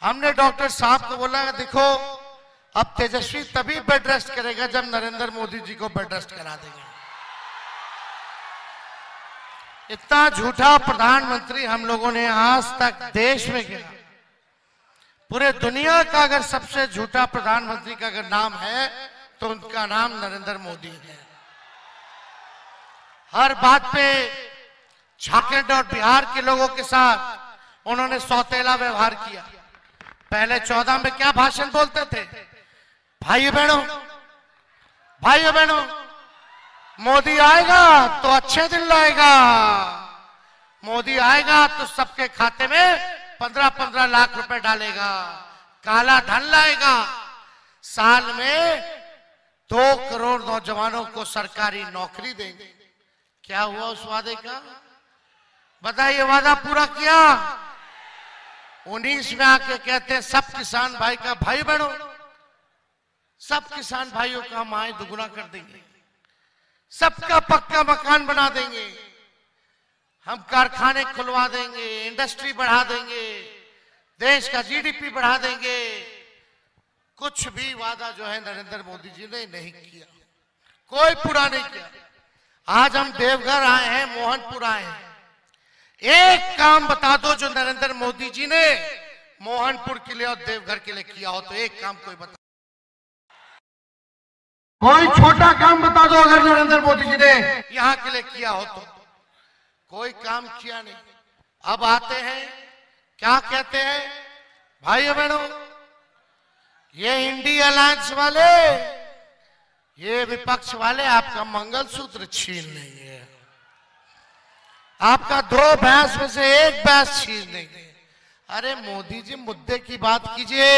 हमने डॉक्टर साहब को बोला देखो अब तेजस्वी तभी बेड रेस्ट करेगा जब नरेंद्र मोदी जी को बेड रेस्ट करा देंगे। इतना झूठा प्रधानमंत्री हम लोगों ने आज तक देश में किया। पूरे दुनिया का अगर सबसे झूठा प्रधानमंत्री का अगर नाम है तो उनका नाम नरेंद्र मोदी है। हर बात पे झारखंड और बिहार के लोगों के साथ उन्होंने सौतेला व्यवहार किया। पहले 14 में क्या भाषण बोलते थे, भाइयों बहनों मोदी आएगा तो अच्छे दिन लाएगा, मोदी आएगा तो सबके खाते में 15-15 लाख रुपए डालेगा, काला धन लाएगा, साल में 2 करोड़ नौजवानों को सरकारी नौकरी देंगे। क्या हुआ उस वादे का? बताइए, वादा पूरा किया? 19 में आके कहते हैं सब किसान भाई का भाई बनो, सब किसान भाइयों का हम आय दुगुना कर देंगे, सबका पक्का मकान बना देंगे, हम कारखाने खुलवा देंगे, इंडस्ट्री बढ़ा देंगे, देश का जीडीपी बढ़ा देंगे। कुछ भी वादा जो है नरेंद्र मोदी जी ने नहीं किया, कोई पूरा नहीं किया। आज हम देवघर आए हैं, मोहनपुर आए हैं, एक काम बता दो जो नरेंद्र मोदी जी ने मोहनपुर के लिए और देवघर के लिए किया हो तो एक काम कोई बता, कोई छोटा काम बता दो अगर नरेंद्र मोदी जी ने यहां के लिए किया हो तो। कोई काम किया नहीं। अब आते हैं, क्या कहते हैं, भाइयों बहनों ये इंडिया अलायंस वाले, ये विपक्ष वाले आपका मंगलसूत्र छीन लेंगे, आपका 2 भैंस में से 1 भैंस छीन लेंगे। अरे मोदी जी मुद्दे की बात कीजिए।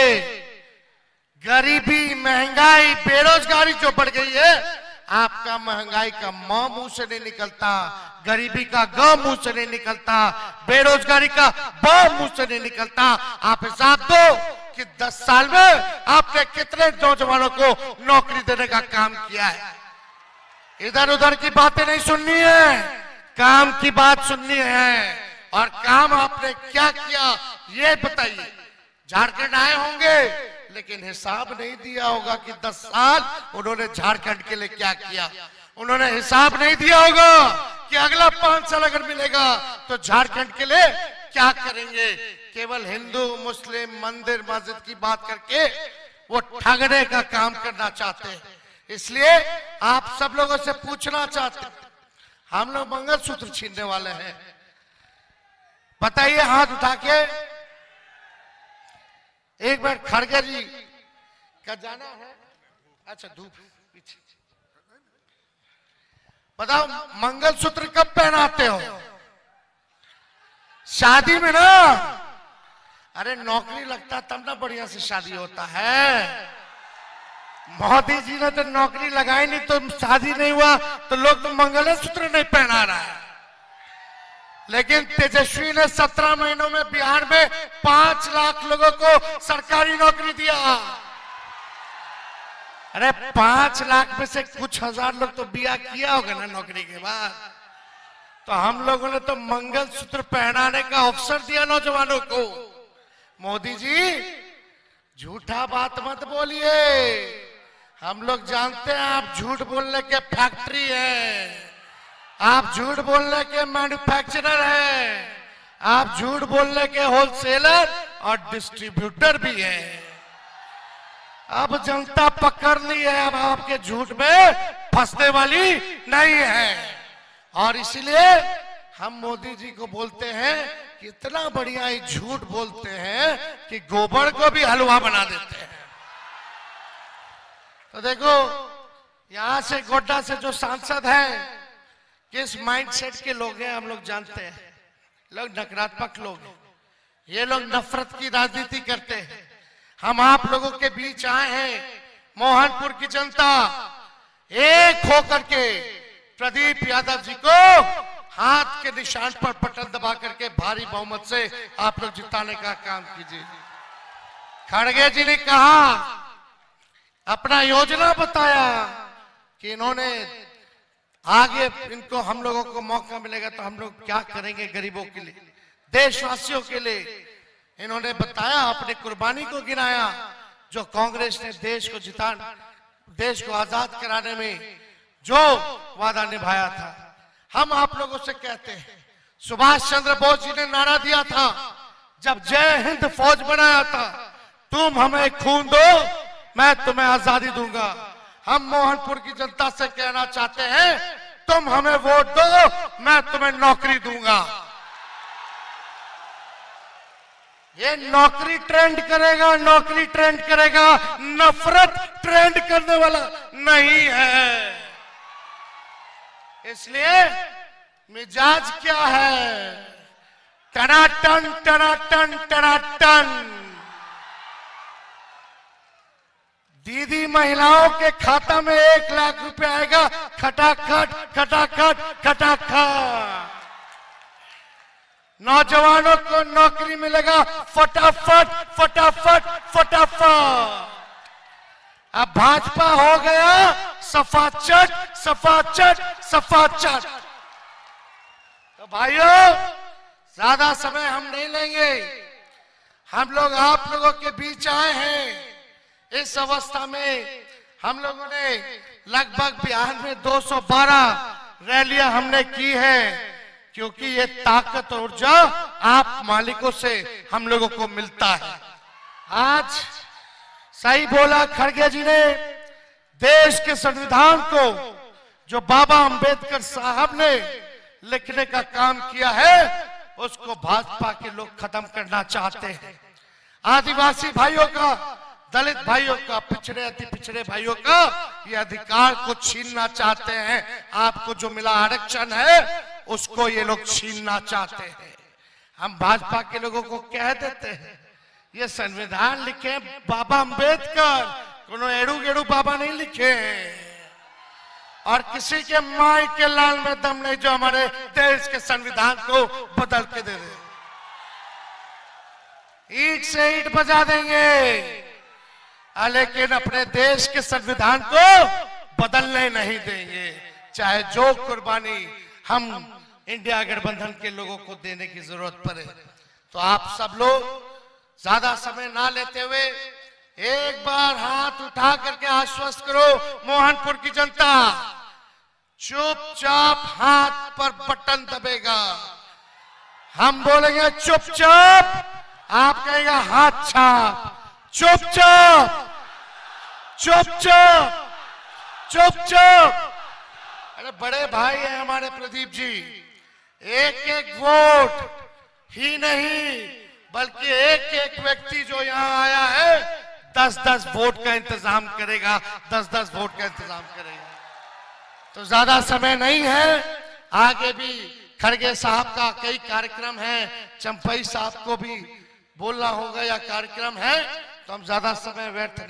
गरीबी, महंगाई, बेरोजगारी जो बढ़ गई है, आपका महंगाई का म मुंह से नहीं निकलता, गरीबी का ग मुंह से नहीं निकलता, बेरोजगारी का ब मुंह से नहीं निकलता। आप हिसाब दो कि 10 साल में आपने कितने नौजवानों को नौकरी देने का काम किया है। इधर उधर की बातें नहीं सुननी है, काम की बात सुननी है। और काम आपने क्या किया ये बताइए। झारखंड आए होंगे लेकिन हिसाब नहीं दिया होगा कि 10 साल उन्होंने झारखंड के लिए क्या किया। उन्होंने हिसाब नहीं दिया होगा कि अगला 5 साल अगर मिलेगा तो झारखंड के लिए क्या करेंगे। केवल हिंदू मुस्लिम मंदिर मस्जिद की बात करके वो ठगने का काम करना चाहते हैं। इसलिए आप सब लोगों से पूछना चाहते हैं, हम लोग मंगलसूत्र छीनने वाले हैं? बताइए हाथ उठा के। एक बार खड़गे जी का जाना है, अच्छा धूप पीछे, बताओ मंगलसूत्र कब पहनाते हो? शादी में ना। अरे नौकरी लगता तब ना बढ़िया से शादी होता है। मोदी जी ने तो नौकरी लगाई नहीं तो शादी नहीं हुआ, तो लोग तो मंगलसूत्र नहीं पहना रहा है। लेकिन तेजस्वी ने 17 महीनों में बिहार में 5 लाख लोगों को सरकारी नौकरी दिया। अरे 5 लाख में से कुछ हजार लोग तो बिया किया होगा ना नौकरी के बाद। तो हम लोगों ने तो मंगलसूत्र पहनाने का अवसर दिया नौजवानों को। मोदी जी झूठा बात मत बोलिए, हम लोग जानते हैं आप झूठ बोलने के फैक्ट्री है, आप झूठ बोलने के मैन्युफैक्चरर हैं, आप झूठ बोलने के होलसेलर और डिस्ट्रीब्यूटर भी हैं। अब जनता पकड़ ली है, अब आपके झूठ में फंसने वाली नहीं है। और इसीलिए हम मोदी जी को बोलते हैं कि इतना बढ़िया ही झूठ बोलते हैं कि गोबर को भी हलवा बना देते हैं। तो देखो यहां से गोड्डा से जो सांसद हैं किस माइंडसेट के लोग हैं हम लोग जानते हैं। लोग नकारात्मक लोग हैं, ये लोग नफरत की राजनीति करते हैं। हम आप लोगों के बीच आए हैं, मोहनपुर की जनता एक होकर के प्रदीप यादव जी को हाथ के निशान पर बटन दबा करके भारी बहुमत से आप लोग जिताने का काम कीजिए। खड़गे जी ने कहा, अपना योजना बताया कि इन्होंने आगे इनको हम लोगों को मौका मिलेगा तो हम लोग क्या करेंगे गरीबों के लिए, देशवासियों के लिए। इन्होंने बताया, अपनी कुर्बानी को गिनाया, जो कांग्रेस ने देश को आजाद कराने में जो वादा निभाया था। हम आप लोगों से कहते हैं, सुभाष चंद्र बोस जी ने नारा दिया था जब जय हिंद फौज बनाया था, तुम हमें खून दो मैं तुम्हें आजादी दूंगा। हम मोहनपुर की जनता से कहना चाहते हैं, तुम हमें वोट दो मैं तुम्हें नौकरी दूंगा। ये नौकरी ट्रेंड करेगा, नौकरी ट्रेंड करेगा, नफरत ट्रेंड करने वाला नहीं है। इसलिए मिजाज क्या है? टनाटन टनाटन टनाटन। दीदी महिलाओं के खाता में 1 लाख रुपए आएगा, खटाखट खटाखट खटाखट। नौजवानों को नौकरी मिलेगा, फटाफट फटाफट फटाफट। अब भाजपा हो गया सफाचट सफाचट सफाचट। तो भाइयों, ज्यादा समय हम नहीं लेंगे। हम लोग आप लोगों के बीच आए हैं। इस अवस्था में हम लोगों ने लगभग बिहार में 212 रैलियां हमने की है, क्योंकि ये ताकत और ऊर्जा आप मालिकों से हम लोगों को मिलता है। आज सही बोला खड़गे जी ने, देश के संविधान को जो बाबा अंबेडकर साहब ने लिखने का काम किया है, उसको भाजपा के लोग खत्म करना चाहते हैं। आदिवासी भाइयों का, दलित भाइयों का, पिछड़े अति पिछड़े भाइयों का ये अधिकार को छीनना चाहते हैं। आपको जो मिला आरक्षण है उसको ये लोग छीनना चाहते हैं। हम भाजपा के लोगों को कह देते हैं, ये संविधान लिखे बाबा अंबेडकर, कोनो एड़ू गेड़ू बाबा नहीं लिखे हैं। और किसी के माई के लाल में दम नहीं जो हमारे देश के संविधान को बदल के दे दे। ईंट से ईंट बजा देंगे, लेकिन अपने देश के संविधान को बदलने नहीं देंगे, चाहे जो कुर्बानी हम इंडिया गठबंधन के लोगों को देने की जरूरत पड़े। तो आप सब लोग ज्यादा समय ना लेते हुए एक बार हाथ उठा करके आश्वस्त करो मोहनपुर की जनता, चुपचाप हाथ पर बटन दबेगा। हम बोलेंगे चुपचाप, आप कहेगा हाथ छाप। चुपचाप चुपचाप चुपचाप। अरे बड़े भाई हैं हमारे प्रदीप जी, एक एक वोट ही नहीं बल्कि एक एक व्यक्ति जो यहाँ आया है 10-10 वोट का इंतजाम करेगा, 10-10 वोट का इंतजाम करेगा। तो ज्यादा समय नहीं है, आगे भी खड़गे साहब का कई कार्यक्रम है, चंपई साहब को भी बोलना होगा या कार्यक्रम है, तो हम ज्यादा समय व्यर्थ नहीं